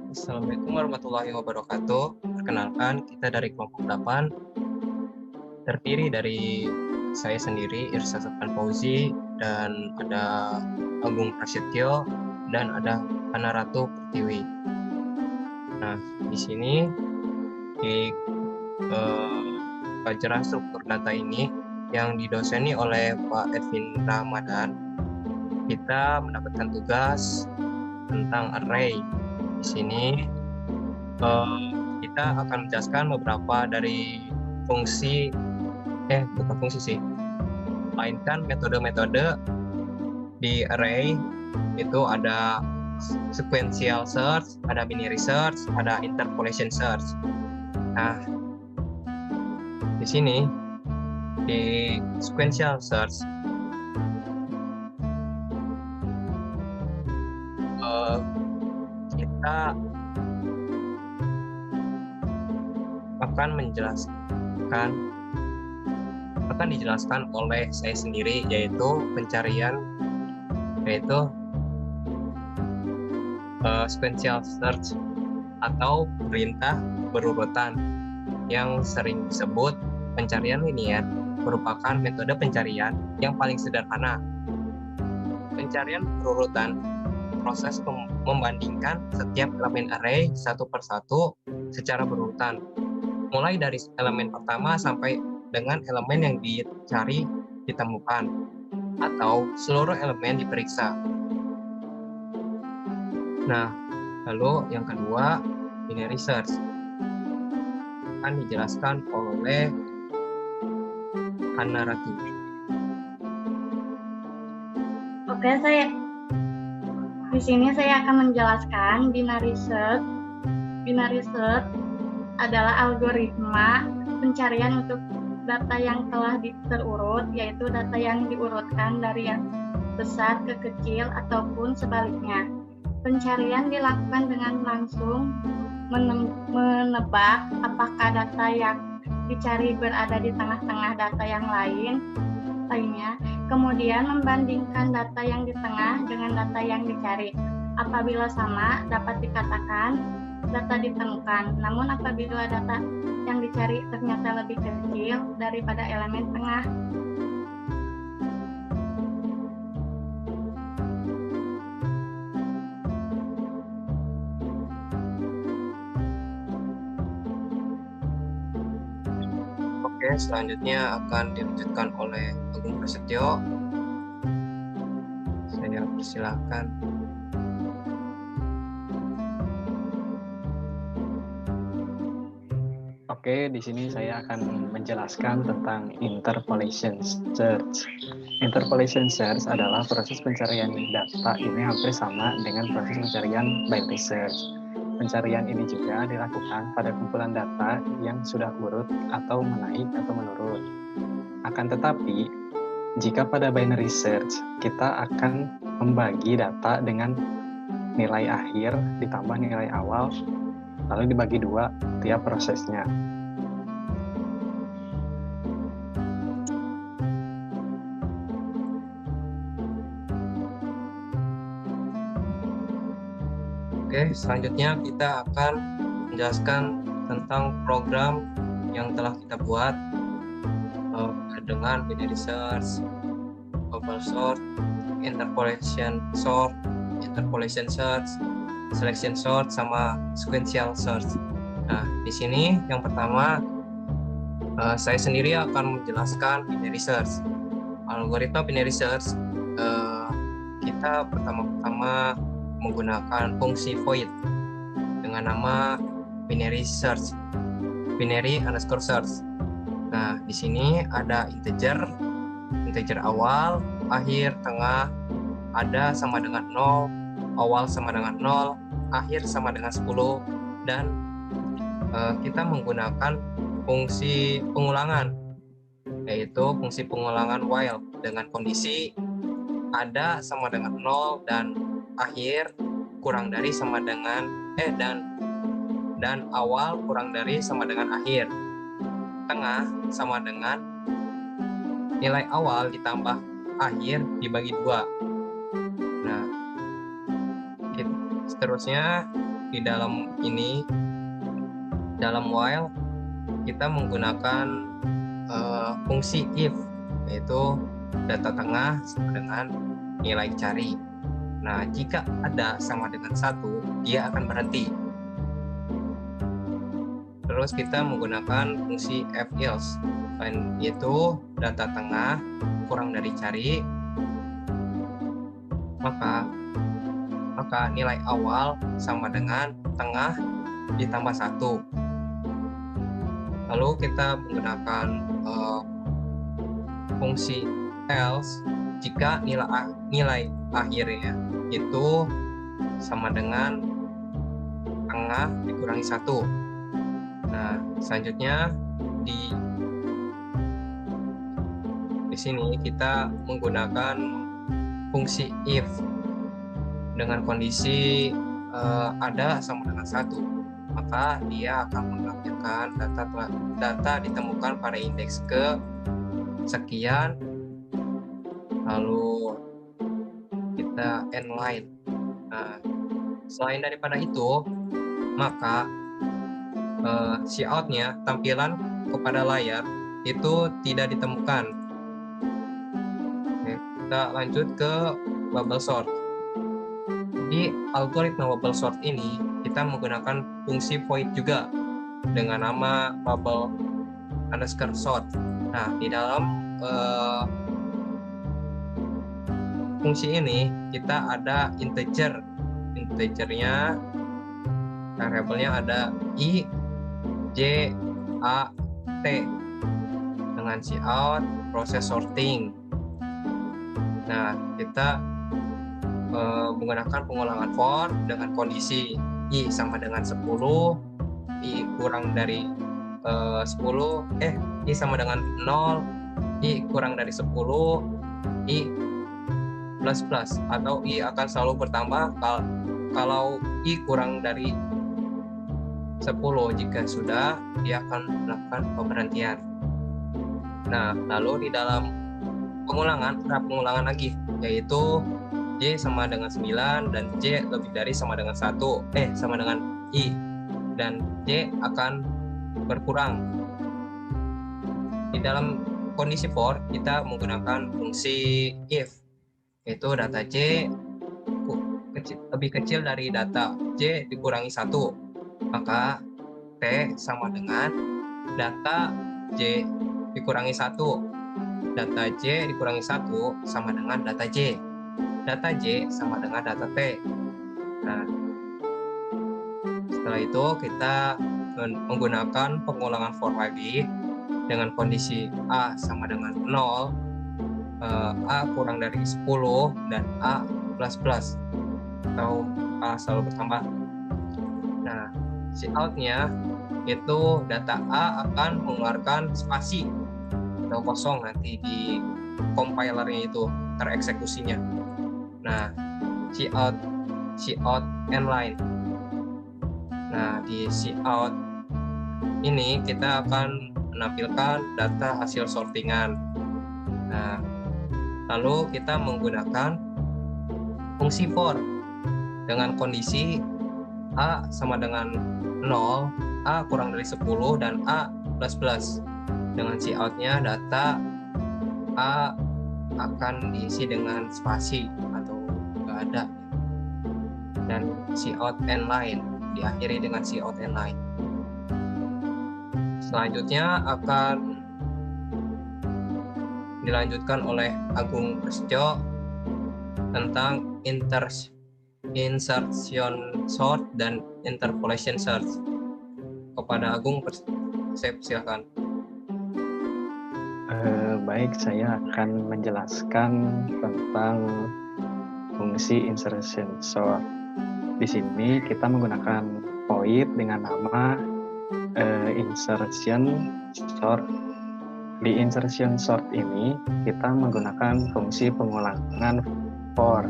Assalamualaikum warahmatullahi wabarakatuh. Perkenalkan, kita dari kelompok 8 terdiri dari saya sendiri, Irsa Sofan Fauzi, dan ada Agung Prasetyo, dan ada Hana Ratu Pertiwi. Nah, di sini di pelajaran struktur data ini yang didoseni oleh Pak Edwin Ramadan, kita mendapatkan tugas tentang array. Di sini kita akan menjelaskan beberapa dari fungsi, bukan fungsi sih, melainkan metode-metode di array. Itu ada sequential search, ada binary search, ada interpolation search. Nah, di sini di sequential search kita akan dijelaskan oleh saya sendiri, yaitu sequential search atau perintah berurutan yang sering disebut pencarian linear, merupakan metode pencarian yang paling sederhana. Pencarian berurutan proses membandingkan setiap elemen array satu persatu secara berurutan, mulai dari elemen pertama sampai dengan elemen yang dicari ditemukan, atau seluruh elemen diperiksa. Nah, lalu yang kedua, binary search akan dijelaskan oleh Hana Ratu. Oke, di sini saya akan menjelaskan binary search. Binary search adalah algoritma pencarian untuk data yang telah terurut, yaitu data yang diurutkan dari yang besar ke kecil ataupun sebaliknya. Pencarian dilakukan dengan langsung menebak apakah data yang dicari berada di tengah-tengah data yang lainnya, kemudian membandingkan data yang di tengah dengan data yang dicari. Apabila sama, dapat dikatakan data ditemukan. Namun apabila data yang dicari ternyata lebih kecil daripada elemen tengah, Oke, selanjutnya akan dilanjutkan oleh Agung Prasetyo. Saya persilahkan. Oke, di sini saya akan menjelaskan tentang interpolation search. Interpolation search adalah proses pencarian data ini hampir sama dengan proses pencarian binary search. Pencarian ini juga dilakukan pada kumpulan data yang sudah urut atau menaik atau menurun. Akan tetapi, jika pada binary search kita akan membagi data dengan nilai akhir ditambah nilai awal, lalu dibagi dua tiap prosesnya. Oke, selanjutnya kita akan menjelaskan tentang program yang telah kita buat dengan binary search, global sort, interpolation search, selection sort, sama sequential search. Nah, di sini yang pertama saya sendiri akan menjelaskan binary search. Algoritma binary search kita pertama-tama menggunakan fungsi void dengan nama binary search, binary underscore search. Nah, di sini ada integer awal, akhir, tengah, ada sama dengan 0, awal sama dengan 0, akhir sama dengan 10, dan kita menggunakan fungsi pengulangan, yaitu fungsi pengulangan while dengan kondisi ada sama dengan 0 dan akhir kurang dari sama dengan dan awal kurang dari sama dengan akhir, tengah sama dengan nilai awal ditambah akhir dibagi 2. Nah, Seterusnya di dalam while kita menggunakan fungsi if, yaitu data tengah sama dengan nilai cari. Nah, jika ada sama dengan 1, dia akan berhenti. Terus kita menggunakan fungsi if-else, yaitu data tengah kurang dari cari, maka nilai awal sama dengan tengah ditambah 1. Lalu kita menggunakan fungsi else jika nilai akhirnya itu sama dengan tengah dikurangi 1. Nah, selanjutnya di sini kita menggunakan fungsi if dengan kondisi ada sama dengan 1, maka dia akan menampilkan data ditemukan pada indeks ke sekian, lalu kita end line. Nah, selain daripada itu, maka cout-nya, tampilan kepada layar itu tidak ditemukan. Oke, kita lanjut ke bubble sort. Di algoritma bubble sort ini kita menggunakan fungsi void juga dengan nama bubble underscore sort. Nah, di dalam fungsi ini kita ada integernya, variabelnya ada i, j, a, t dengan cout proses sorting. Nah, kita menggunakan pengulangan for dengan kondisi i sama dengan 10, i kurang dari 10, i sama dengan 0, i kurang dari 10, i plus plus, atau i akan selalu bertambah kalau i kurang dari 10. Jika sudah, dia akan melakukan pemberhentian. Nah, lalu di dalam pengulangan, ada pengulangan lagi, yaitu J sama dengan 9 dan J lebih dari sama dengan 1, sama dengan I, dan J akan berkurang. Di dalam kondisi for, kita menggunakan fungsi if, yaitu data J lebih kecil dari data J dikurangi 1, maka T sama dengan data J dikurangi 1. Data J dikurangi 1 sama dengan data J. Data J sama dengan data T. Nah, setelah itu kita menggunakan pengulangan for lagi dengan kondisi A sama dengan 0, A kurang dari 10, dan A plus plus, atau A selalu bertambah. Nah, cout-nya itu data A akan mengeluarkan spasi atau kosong nanti di compilernya itu tereksekusinya. Nah, cout end line. Nah, di cout ini kita akan menampilkan data hasil sortingan. Nah, lalu kita menggunakan fungsi for dengan kondisi A sama dengan 0, A kurang dari 10, dan A plus plus. Dengan cout-nya data A akan diisi dengan spasi atau nggak ada, dan cout end line diakhiri dengan cout end line. Selanjutnya akan dilanjutkan oleh Agung Prasetyo tentang insertion sort dan interpolation search. Kepada Agung, silakan. Baik, saya akan menjelaskan tentang fungsi insertion sort. Di sini kita menggunakan void dengan nama insertion sort. Di insertion sort ini kita menggunakan fungsi pengulangan for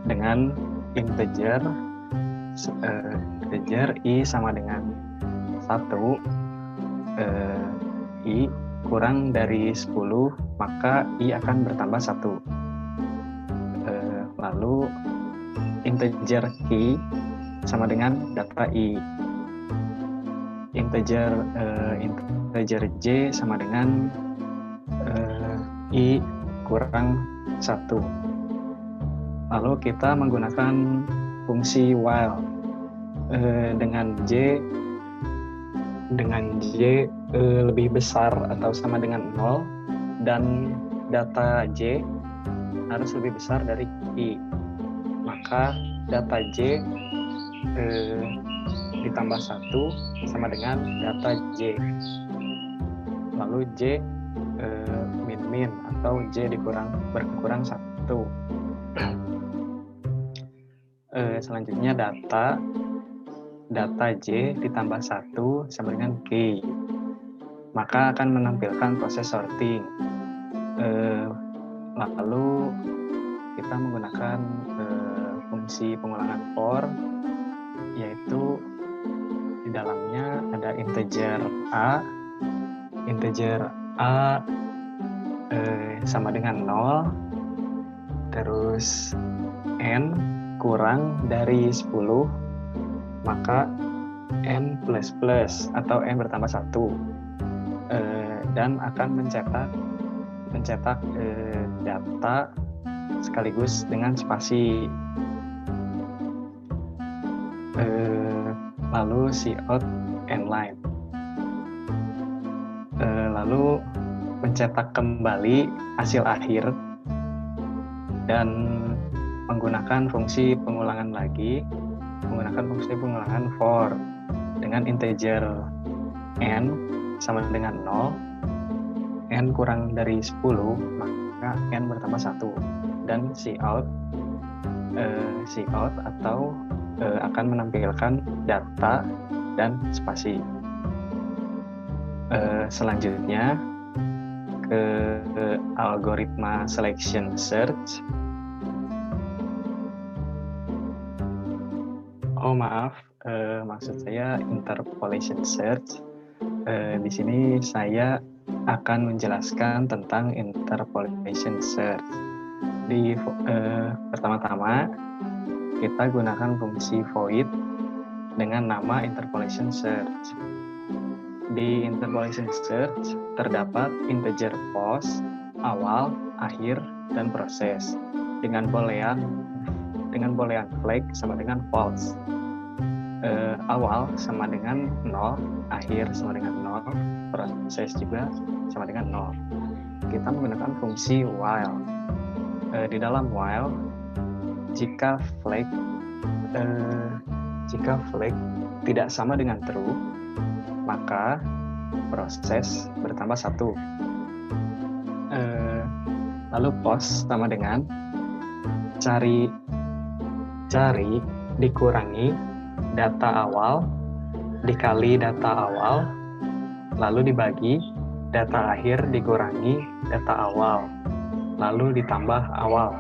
dengan integer i sama dengan 1, i kurang dari 10, maka i akan bertambah 1. Lalu integer key sama dengan data i. Integer j sama dengan i kurang 1. Lalu kita menggunakan fungsi while dengan j lebih besar atau sama dengan 0 dan data j harus lebih besar dari i. Maka data j ditambah 1 sama dengan data j. Lalu j min atau j berkurang 1. Selanjutnya data j ditambah 1 sama dengan k. Maka akan menampilkan proses sorting. Lalu kita menggunakan fungsi pengulangan for, yaitu di dalamnya ada integer a sama dengan 0, terus n kurang dari 10, maka n plus plus atau n bertambah 1, dan akan mencetak data sekaligus dengan spasi. Lalu cout n line. Lalu mencetak kembali hasil akhir dan menggunakan fungsi pengulangan for dengan integer n sama dengan 0, n kurang dari 10, maka n bertambah 1, dan cout atau akan menampilkan data dan spasi. Selanjutnya ke algoritma selection search. Maksud saya interpolation search. Di sini saya akan menjelaskan tentang interpolation search. Pertama-tama kita gunakan fungsi void dengan nama interpolation search. Di interpolation search terdapat integer pos, awal, akhir, dan proses dengan boolean flag sama dengan false. Awal sama dengan 0, akhir sama dengan 0, proses juga sama dengan 0. Kita menggunakan fungsi while. Di dalam while, jika flag tidak sama dengan true, maka proses bertambah 1. Lalu pos sama dengan cari dikurangi data awal dikali data awal, lalu dibagi data akhir dikurangi data awal, lalu ditambah awal.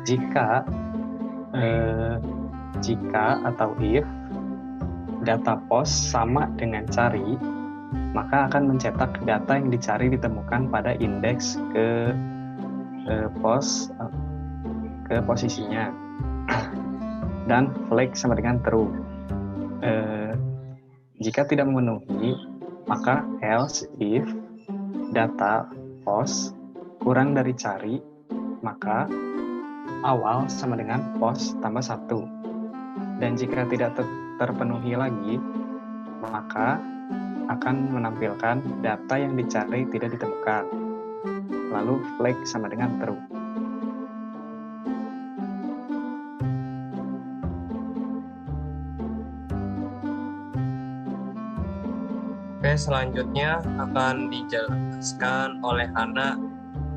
Jika atau if data pos sama dengan cari, maka akan mencetak data yang dicari ditemukan pada indeks ke posisinya, dan flag sama dengan true. Jika tidak memenuhi, maka else if data pos kurang dari cari, maka awal sama dengan pos tambah 1. Dan jika tidak terpenuhi lagi, maka akan menampilkan data yang dicari tidak ditemukan. Lalu flag sama dengan true. Oke, selanjutnya akan dijelaskan oleh Hana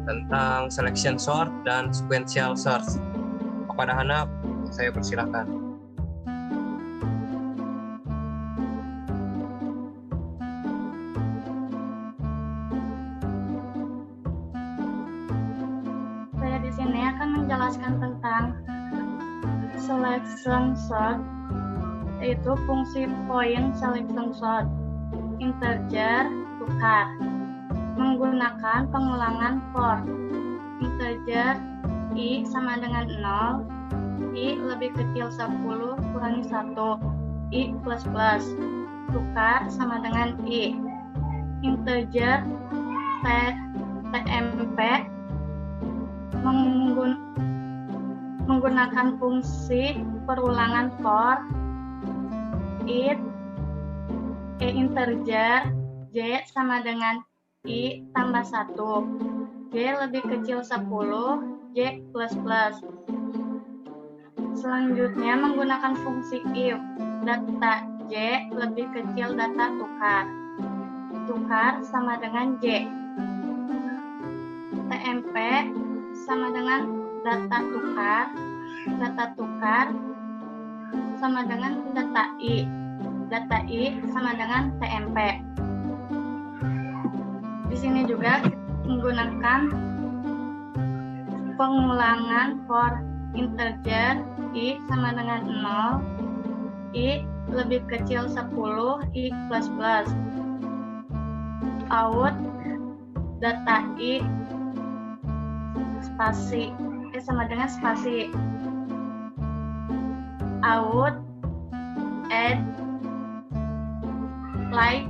tentang selection sort dan sequential search. Kepada Hana, saya persilakan. Saya di sini akan menjelaskan tentang selection sort, yaitu fungsi point selection sort. Integer tukar menggunakan pengulangan for. Integer i sama dengan 0, I lebih kecil 10 kurangi 1, I plus plus. Tukar sama dengan I. Integer TMP menggunakan fungsi perulangan for it integer J sama dengan I tambah 1. J lebih kecil 10, J plus plus. Selanjutnya menggunakan fungsi if data J lebih kecil data tukar. Tukar sama dengan J. TMP sama dengan data tukar. Data tukar sama dengan data I. Data I sama dengan TMP. Di sini juga menggunakan pengulangan for integer I sama dengan 0, I lebih kecil 10, I plus plus. Out data I spasi sama dengan spasi. Out add like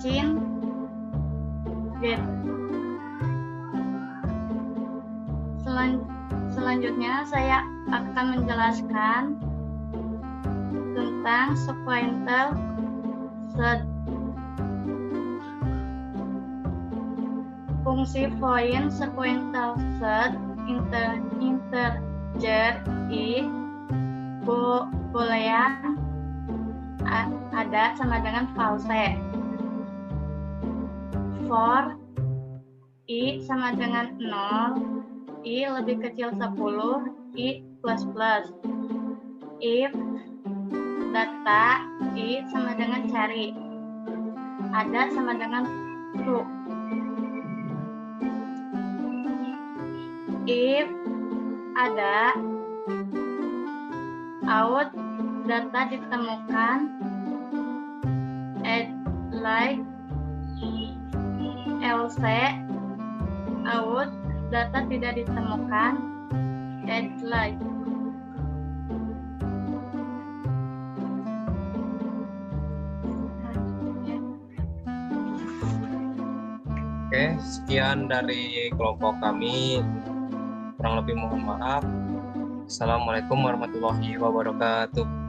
change get. Selanjutnya saya akan menjelaskan tentang sequential search. Fungsi void sequential search integer I boolean ada sama dengan false. For I sama dengan 0, I lebih kecil 10, I plus plus. If data I sama dengan cari, ada sama dengan true. If ada, out data ditemukan, add like, else out data tidak ditemukan, add like. Oke, sekian dari kelompok kami. Kurang lebih mohon maaf. Assalamualaikum warahmatullahi wabarakatuh.